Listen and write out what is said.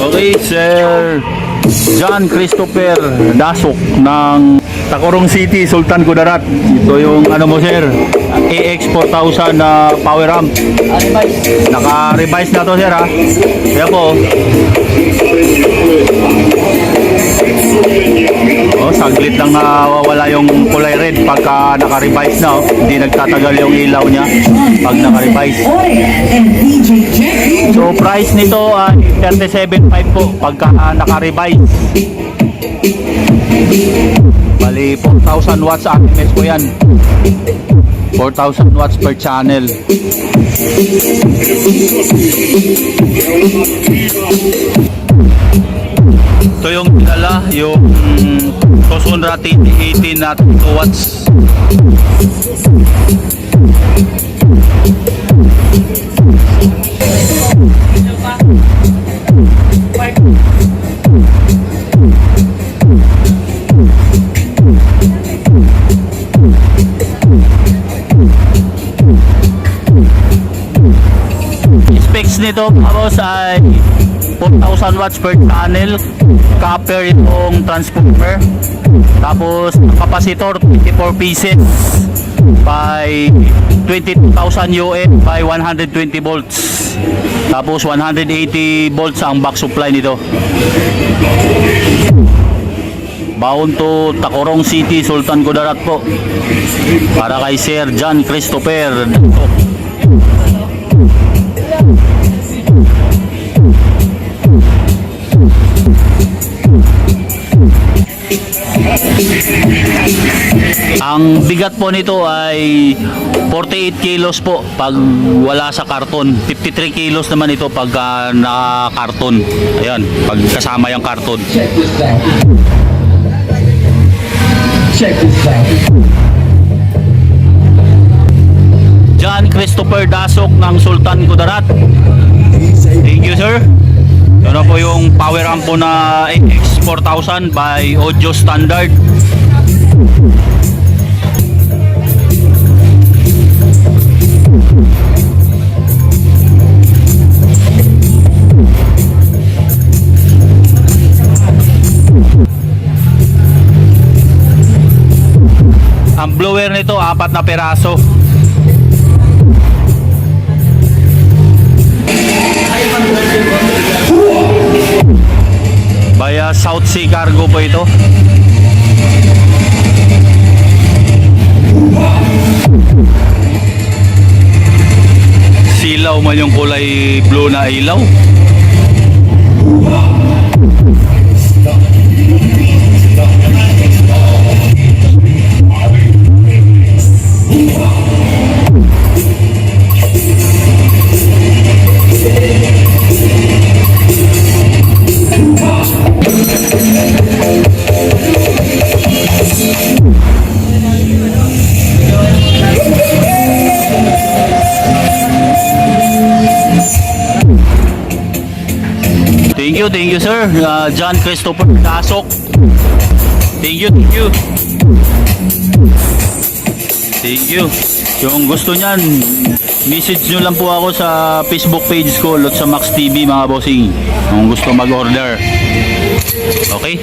Okay, Sir John Christopher Dasok ng Tacorong City, Sultan Kudarat. Ito yung ano mo, sir, AX4000 na power amp. Naka-revise na to, sir, ha. Kaya po, saglit lang nawawala yung kulay red pagka naka-revise na. Hindi nagtatagal yung ilaw niya pag naka-revise. So price nito ay 37.5 po pagka naka-revise. Bali 4,000 watts RMS po yan. 4,000 watts per channel. Ito yung dinala, yung Tosonra TT18 na 2 watts. Specs nito tapos ay 4,000 watts per channel, copper itong transformer, tapos capacitor 24 pieces by 22,000 UF by 120 volts, tapos 180 volts ang back supply nito. Bound to Tacorong City, Sultan Kudarat po, para kay Sir John Christopher. Ang bigat po nito ay 48 kilos po pag wala sa karton. 53 kilos naman ito pag naka-karton. Ayan, pag kasama yung karton. Check this out. John Christopher Dasok ng Sultan Kudarat. Thank you, sir. Ito po yung power amp po na AX4000 by Audio Standard. Ang blower nito 4 na peraso. Via South Sea Cargo po ito. Silaw man yung kulay blue na ilaw. Thank you, sir. John Christopher Dasok. Thank you. Thank you. Yung gusto niyan, message nyo lang po ako sa Facebook page ko, Lotsa Max TV, mga bossing. Kung gusto mag-order. Okay?